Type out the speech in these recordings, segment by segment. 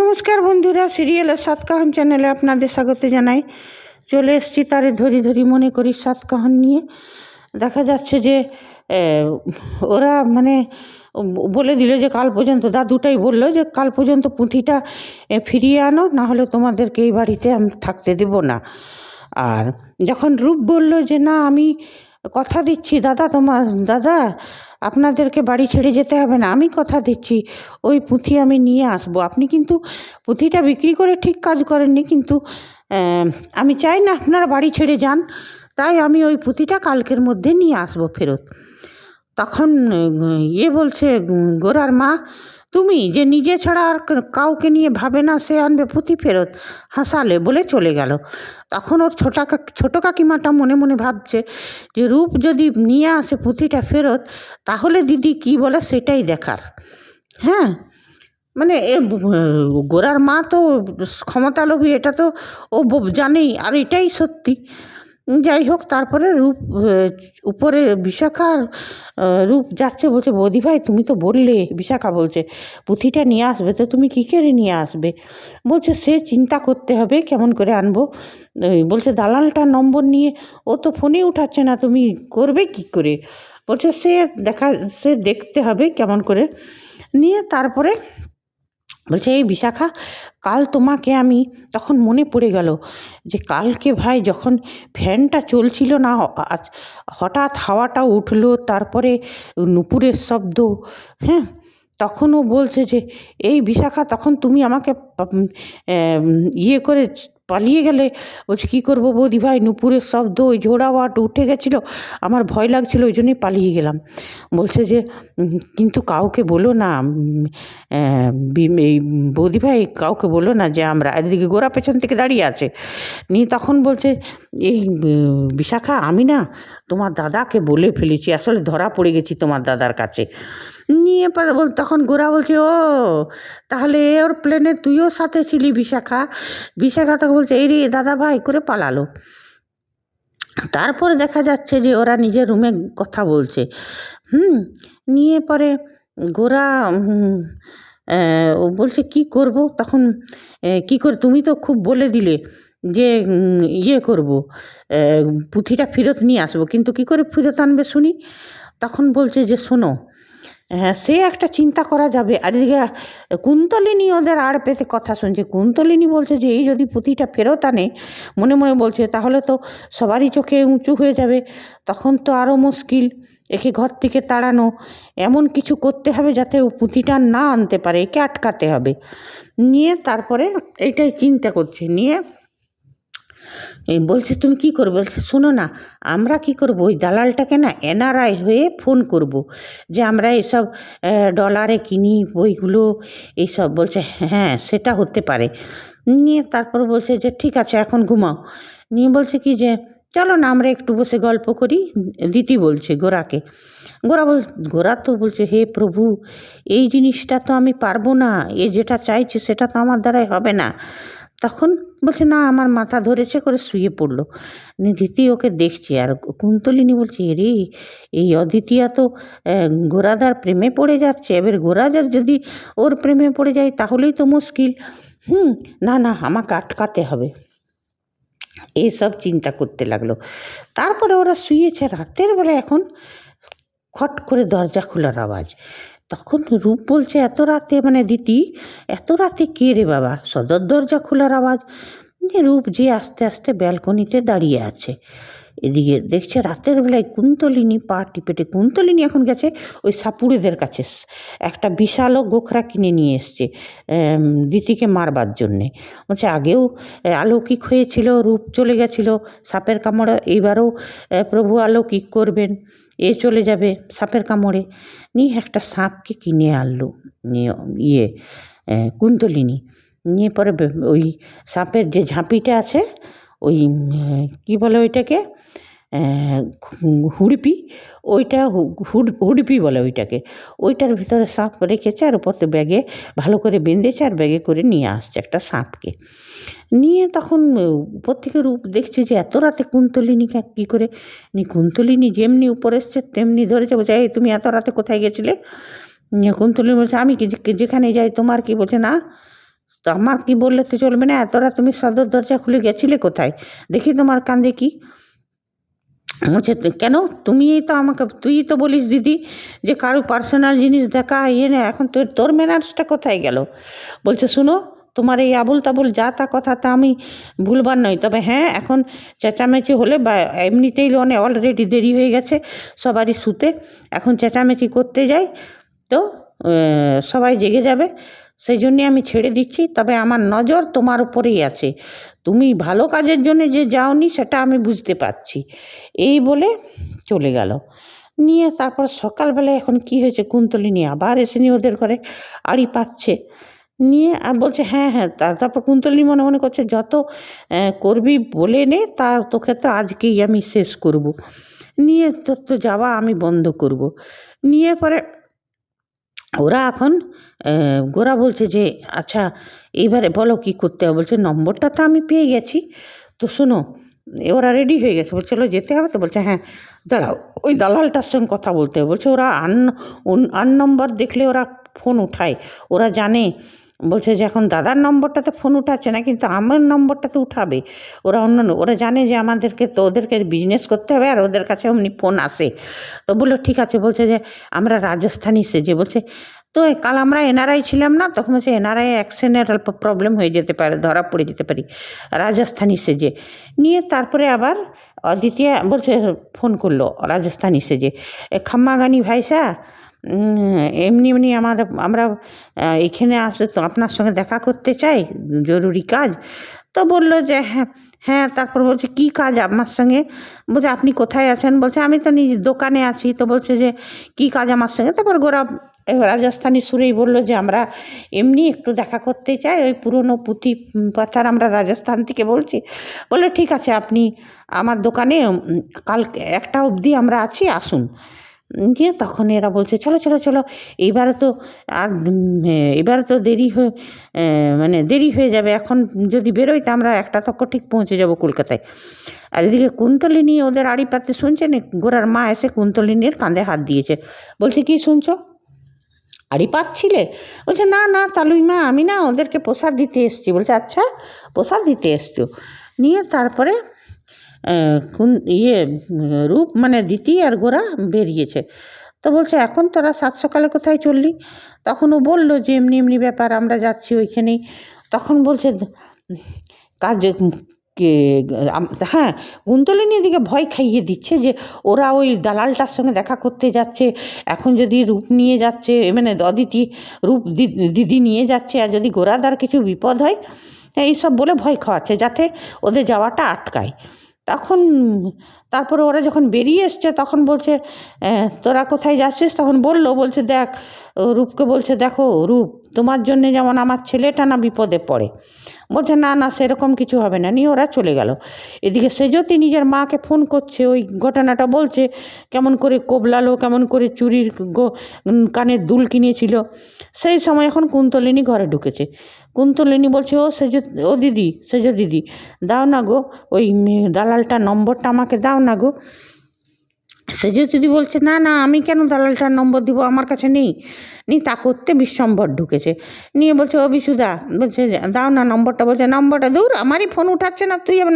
নমস্কার বন্ধুরা, সিরিয়ালের সাতকাহন চ্যানেলে আপনাদের স্বাগত জানাই। চলে এসেছি তারে ধরি ধরি মনে করি সাতকাহন নিয়ে। দেখা যাচ্ছে যে ওরা বলে দিল যে কাল পর্যন্ত, দাদুটাই বললো যে কাল পর্যন্ত পুঁথিটা ফিরিয়ে আনো, না হলে তোমাদেরকে এই বাড়িতে আমি থাকতে দেব না। আর যখন রূপ বলল যে না, আমি কথা দিচ্ছি দাদা আপনাদেরকে বাড়ি ছেড়ে যেতে হবে না, আমি কথা দিচ্ছি ওই পুঁথি আমি নিয়ে আসবো। আপনি কিন্তু পুঁথিটা বিক্রি করে ঠিক কাজ করেননি, কিন্তু আমি চাই না আপনারা বাড়ি ছেড়ে যান, তাই আমি ওই পুঁথিটা কালকের মধ্যে নিয়ে আসবো ফেরত। তখন বলছে গোরার মা, তুমি যে নিজে ছাড়া আর কাউকে নিয়ে ভাবে না সে আনবে পুঁথি ফেরত, হাসালে বলে চলে গেল। তখন ওর ছোটো কাকিমাটা মনে মনে ভাবছে যে রূপ যদি নিয়ে আসে পুঁথিটা ফেরত, তাহলে দিদি কি বলে সেটাই দেখার। হ্যাঁ, গোরার মা তো ক্ষমতালোভী, এটা তো ও জানেই, আর এটাই সত্যি। যাই হোক, তারপরে রূপ উপরে বিশাখা রূপ যাচ্ছে, বলছে বৌদি ভাই তুমি তো বললে, বিশাখা বলছে পুঁথিটা নিয়ে আসবে, তো তুমি কী করে নিয়ে আসবে? বলছে সে চিন্তা করতে হবে কেমন করে আনবো। বলছে দালালটার নম্বর নিয়ে ও তো ফোনে উঠাচ্ছে না, তুমি করবে কি করে? বলছে সে দেখতে হবে কেমন করে নিয়ে। তারপরে বলছে এই বিশাখা, কাল তোমাকে আমি, তখন মনে পড়ে গেল যে কালকে ভাই যখন ফ্যানটা চলছিল না, হঠাৎ হাওয়াটা উঠলো, তারপরে নুপুরের শব্দ, হ্যাঁ, তখন ও বলছে যে এই বিশাখা, তখন তুমি আমাকে করে পালিয়ে গেলে। বলছে কী করবো বৌদি ভাই, নুপুরের শব্দ, ওই ঝোড়া ওয়াট উঠে গেছিলো, আমার ভয় লাগছিল, ওই জন্যই পালিয়ে গেলাম। বলছে যে কিন্তু কাউকে বলো না, এই বৌদি ভাই কাউকে বলো না যে আমরা, এদিকে গোরা পেছন থেকে দাঁড়িয়ে আছে। নিয়ে তখন বলছে এই বিশাখা, আমি না তোমার দাদাকে বলে ফেলেছি, আসলে ধরা পড়ে গেছি তোমার দাদার কাছে। নিয়ে পরে তখন গোরা বলছে ও তাহলে ওর প্লেনে তুইও সাথে ছিলি বিশাখা। বিশাখা তখন বলছে এই রে দাদা ভাই করে পালালো। তারপরে দেখা যাচ্ছে যে ওরা নিজের রুমে কথা বলছে। নিয়ে পরে গোরা ও বলছে কি করব, তখন কি করে, তুমি তো খুব বলে দিলে যে করব, পুঁথিটা ফেরত নিয়ে আসবো, কিন্তু কি করে ফেরত আনবে শুনি? তখন বলছে যে শোনো, হ্যাঁ সে একটা চিন্তা করা যাবে। আর এদিকে কুন্তলিনী ওদের আড় পেতে কথা শুনছে। কুন্তলিনী বলছে যে এই যদি পুঁথিটা ফেরত আনে, মনে মনে বলছে, তাহলে তো সবারই চোখে উঁচু হয়ে যাবে, তখন তো আরও মুশকিল, একে ঘর থেকে তাড়ানো, এমন কিছু করতে হবে যাতে ও পুঁথিটা না আনতে পারে, একে আটকাতে হবে। নিয়ে তারপরে এইটাই চিন্তা করছে। নিয়ে বলছে তুমি কি করবে? বলছে শোনো না, আমরা কি করব, ওই দালালটাকে না এনআরআই হয়ে ফোন করব যে আমরা এসব ডলারে কিনি বইগুলো এইসব। বলছে হ্যাঁ সেটা হতে পারে। নিয়ে তারপর বলছে যে ঠিক আছে এখন ঘুমাও। নিয়ে বলছে কি যে চলো না আমরা একটু বসে গল্প করি, দিতি বলছে গোরাকে। গোরা তো বলছে হে প্রভু, এই জিনিসটা তো আমি পারবো না, এ যেটা চাইছে সেটা তো আমার দ্বারাই হবে না। তখন বলছে না আমার মাথা ধরেছে, করে শুয়ে পড়লো। দিতি ওকে দেখছে, আর কুন্তলিনী বলছে রে এই অদ্বিতীয়া তো গোরাদার প্রেমে পড়ে যাচ্ছে, এবার গোরাদার যদি ওর প্রেমে পড়ে যায় তাহলেই তো মুশকিল। না আমাকে আটকাতে হবে, এইসব চিন্তা করতে লাগলো। তারপরে ওরা শুয়েছে, রাতের বেলা এখন খট করে দরজা খোলার আওয়াজ। তখন রূপ বলছে এত রাতে, দিতি এত রাতে কে রে বাবা? সদর দরজা খোলার আওয়াজ। যে রূপ যে আস্তে আস্তে ব্যালকনিতে দাঁড়িয়ে আছে, এদিকে দেখছে রাতের বেলায় কুন্তলিনী পা টিপেটে, কুন্তলিনী এখন গেছে ওই সাপুড়েদের কাছে, একটা বিশাল গোখরা কিনে নিয়ে এসছে দিতিকে মারবার জন্যে। বলছে আগেও অলৌকিক হয়েছিল, রূপ চলে গেছিল সাপের কামড়ে, এইবারও প্রভু অলৌকিক করবেন, এ চলে যাবে সাপের কামড়ে। নিয়ে একটা সাপকে কিনে আনলো কুন্তলিনী। নিয়ে পরে ওই সাপের যে ঝাঁপিটা আছে, ওই কি বলে ওইটাকে, হুড়পি, ওইটা হুড়পি বলে ওইটাকে, ওইটার ভিতরে সাপ রেখেছে, আর উপর তো ব্যাগে ভালো করে বেঁধেছে, আর ব্যাগে করে নিয়ে আসছে একটা সাপকে। নিয়ে তখন উপর থেকে রূপ দেখছে যে এত রাতে কুন্তলিনীকে কী করে, কুন্তলিনী যেমনি উপর এসছে তেমনি ধরেছে। বলছে এই তুমি এত রাতে কোথায় গেছিলে? কুন্তলিনী বলছে আমি যেখানে যাই তোমার কি? বলছে না তো আমার কি বললে তো চলবে না, এতটা তুমি সদর দরজা খুলে গেছিলে কোথায়, দেখি তোমার কান্দে কি। বলছে কেন, তুমিই তো আমাকে, তুই তো বলিস দিদি যে কারো পার্সোনাল জিনিস দেখা ইয়ে না, এখন তোর ম্যানার্সটা কোথায় গেল। বলছে শুনো, তোমার এই আবুল তাবুল যা তা কথা তা আমি ভুলবার নয়, তবে হ্যাঁ এখন চেঁচামেচি হলে বা এমনিতেই অলরেডি দেরি হয়ে গেছে সবারই শুতে, এখন চেঁচামেচি করতে যাই তো সবাই জেগে যাবে, সেই জন্যে আমি ছেড়ে দিচ্ছি, তবে আমার নজর তোমার উপরেই আছে, তুমি ভালো কাজের জন্য যে যাওনি সেটা আমি বুঝতে পারছি। এই বলে চলে গেল। নিয়ে তারপর সকালবেলায় এখন কি হয়েছে, কুন্তলিনী আবার এসে নিয়ে ওদের ঘরে আড়ি পাচ্ছে, নিয়ে আর বলছে হ্যাঁ হ্যাঁ, তারপর কুন্তলিনী মনে মনে করছে যত করবি বলে নে, তার তোকে তো আজকেই আমি শেষ করব, নিয়ে তোর তো যাওয়া আমি বন্ধ করব। নিয়ে পরে ওরা এখন গোরা বলছে যে আচ্ছা এইবারে বলো কী করতে হবে। বলছে নম্বরটা তো আমি পেয়ে গেছি, তো শোনো ওরা রেডি হয়ে গেছে, বলছে চলো যেতে হবে, তো বলছে হ্যাঁ দাঁড়াও ওই দালালটার সঙ্গে কথা বলতে হবে। বলছে ওরা আন নম্বর দেখলে ওরা ফোন উঠায়, ওরা জানে। বলছে যে এখন দাদার নম্বরটাতে ফোন উঠাচ্ছে না, কিন্তু আমার নম্বরটাতে উঠাবে, ওরা ওরা জানে যে আমাদেরকে তো ওদেরকে বিজনেস করতে হবে, আর ওদের কাছে অমনি ফোন আসে। তো বললো ঠিক আছে, বলছে যে আমরা রাজস্থানী সেজে, বলছে তো কাল আমরা এনআরআই ছিলাম না, তখন বলছে এনআরআই অ্যাকশনের অল্প প্রবলেম হয়ে যেতে পারে, ধরা পড়ে যেতে পারি, রাজস্থানী সেজে। নিয়ে তারপরে আবার অদ্বিতীয়া বলছে ফোন করলো রাজস্থানী সেজে, খাম্মাগানি ভাইসা এমনি এমনি আমরা এখানে আসে তো আপনার সঙ্গে দেখা করতে চাই, জরুরি কাজ। তো বললো যে হ্যাঁ হ্যাঁ, তারপর বলছে কী কাজ আমার সঙ্গে। বলছে আপনি কোথায় আছেন। বলছে আমি তো নিজের দোকানে আছি। তো বলছে যে কী কাজ আমার সঙ্গে। তারপর গোরা রাজস্থানী সুরেই বললো যে আমরা এমনি একটু দেখা করতে চাই, ওই পুরনো পুঁথি পাথার আমরা রাজস্থান থেকে বলছি। বললো ঠিক আছে, আপনি আমার দোকানে কাল 1টা অবধি আমরা আছি, আসুন। দিয়ে তখন এরা বলছে চলো চলো চলো, এবারে তো আর এবারে তো মানে দেরি হয়ে যাবে, এখন যদি বেরোই তো আমরা 1টা তক ঠিক পৌঁছে যাব কলকাতায়। আর এদিকে কুন্তলিনী ওদের আড়ি পাতে শুনছে না, গোরার মা এসে কুন্তলিনীর কাঁধে হাত দিয়েছে, বলছে কি শুনছো, আড়ি পাচ্ছিলে। বলছে না না তালুই মা, আমি না ওদেরকে প্রসাদ দিতে এসছি। বলছে আচ্ছা প্রসাদ দিতে এসছো। নিয়ে তারপরে রূপ মানে দিতি আর গোরা বেরিয়েছে। তো বলছে এখন তোরা 7 সকালে কোথায় চললি। তখন ও বললো যে এমনি এমনি ব্যাপার, আমরা যাচ্ছি ওইখানেই। তখন বলছে কাজ হ্যাঁ, কুন্তলিনী এদিকে ভয় খাইয়ে দিচ্ছে যে ওরা ওই দালালটার সঙ্গে দেখা করতে যাচ্ছে, এখন যদি রূপ নিয়ে যাচ্ছে, মানে অদিতি রূপ দিদি নিয়ে যাচ্ছে, আর যদি গোরাদার কিছু বিপদ হয়, এইসব বলে ভয় খাওয়াচ্ছে যাতে ওদের যাওয়াটা আটকায়। তখন তারপরে ওরা যখন বেরিয়ে এসছে তখন বলছে তোরা কোথায় যাচ্ছিস। তখন বলছে দেখ, রূপকে বলছে দেখো রূপ, তোমার জন্যে যেমন আমার ছেলেটা না বিপদে পড়ে। বলছে না না সেরকম কিছু হবে না। নিয়ে ওরা চলে গেল। এদিকে সেজতি নিজের মাকে ফোন করছে, ওই ঘটনাটা বলছে, কেমন করে কোবলালো, কেমন করে চুরির কানের দুল কিনেছিল। সেই সময় এখন কুন্তলিনী ঘরে ঢুকেছে। কুন্তলিনী বলছে ও দিদি, সেজ দিদি দাও না গো, ওই দালালটার নম্বরটা আমাকে দাও না গো। সেজ দিদি বলছে না না, আমি কেন দালালটার নম্বর দিব, আমার কাছে নেই। তা করতে বিশ্বম্ভর ঢুকেছে। নিয়ে বলছে ও বিশুদা, বলছে দাও না নম্বরটা। বলছে নম্বরটা দূর, আমারই ফোন উঠাচ্ছে না, তুই আবার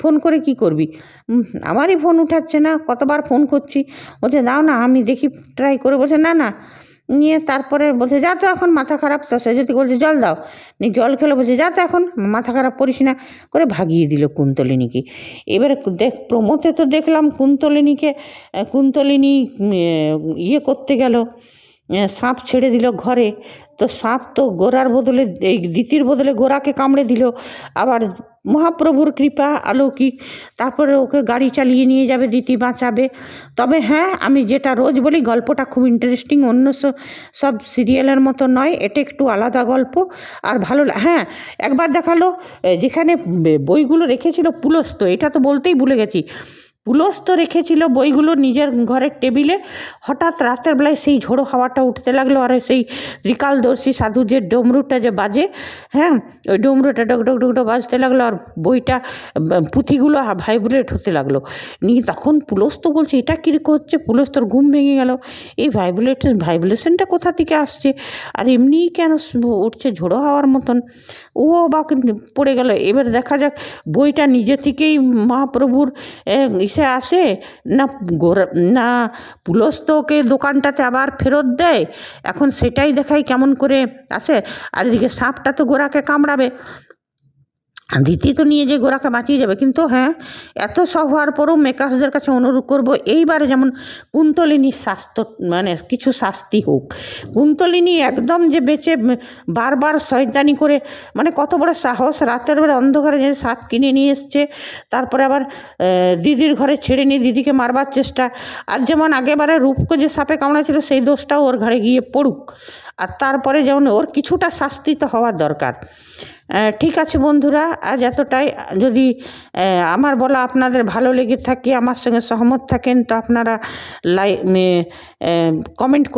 ফোন করে কি করবি, আমারই ফোন উঠাচ্ছে না, কতবার ফোন করছি। বলছে দাও না, আমি দেখি ট্রাই করে। বলছে না না। নিয়ে তারপরে বলছে যা তো এখন মাথা খারাপ, তো সে যদি বলছে জল দাও, নিয়ে জল খেলো। বলছে যা তো এখন মাথা খারাপ করিস না, করে ভাগিয়ে দিল কুন্তলিনীকে। এবারে প্রমোতে তো দেখলাম কুন্তলিনী ইয়ে করতে গেল, সাপ ছেড়ে দিল ঘরে। তো সাপ তো গোরার বদলে, এই দিতির বদলে গোরাকে কামড়ে দিল। আবার মহাপ্রভুর কৃপা অলৌকিক, তারপরে ওকে গাড়ি চালিয়ে নিয়ে যাবে, দিতি বাঁচাবে। তবে হ্যাঁ, আমি যেটা রোজ বলি, গল্পটা খুব ইন্টারেস্টিং, অন্য সব সিরিয়ালের মতো নয়, এটা একটু আলাদা গল্প আর ভালো। হ্যাঁ, একবার দেখালো যেখানে বইগুলো রেখেছিল পুলস্ত, এটা তো বলতেই ভুলে গেছি, পুলস্ত রেখেছিল বইগুলো নিজের ঘরের টেবিলে। হঠাৎ রাতের বেলায় সেই ঝোড়ো হাওয়াটা উঠতে লাগলো, আর সেই ত্রিকালদর্শী সাধু যে ডমরুটা যে বাজে, হ্যাঁ, ওই ডমরুটা ডক ডক ডক ডক বাজতে লাগলো, আর বইটা পুঁথিগুলো ভাইব্রেট হতে লাগলো। নিয়ে তখন পুলস্ত বলছে, এটা কীরকম হচ্ছে? পুলস্তর ঘুম ভেঙে গেল, এই ভাইব্রেশনটা কোথা থেকে আসছে, আর এমনিই কেন উঠছে ঝোড়ো হাওয়ার মতন? ও অবাক পড়ে গেল। এবার দেখা যাক বইটা নিজে থেকেই মহাপ্রভুর ইসে আসে, না পুলস্তকে দোকানটাতে আবার ফেরত দেয়। এখন সেটাই দেখাই কেমন করে আসে। আর এদিকে সাপটা তো গোরাকে কামড়াবে, দিতি তো নিয়ে যে গোরাকে বাঁচিয়ে যাবে। কিন্তু হ্যাঁ, এত সব হওয়ার পরেও মেকার্সদের কাছে অনুরোধ করব, এইবারে যেমন কুন্তলিনীর শাস্তি, মানে কিছু শাস্তি হোক। কুন্তলিনী একদম যে বেঁচে বারবার শয়তানি করে, মানে কত বড় সাহস, রাতের বেলা অন্ধকারে যে সাপ কিনে নিয়ে এসছে, তারপরে আবার দিদির ঘরে ছেড়ে নিয়ে দিদিকে মারবার চেষ্টা। আর যেমন আগেবারে রূপকে যে সাপে কামড়াছিল, সেই দোষটাও ওর ঘাড়ে গিয়ে পড়ুক। আর তারপরে যেমন ওর কিছুটা শাস্তি তো হওয়ার দরকার। ঠিক আছে বন্ধুরা, আজ এতটাই। যদি আমার বলা আপনাদের ভালো লেগে থাকে, আমার সঙ্গে সহমত থাকেন, তো আপনারা কমেন্ট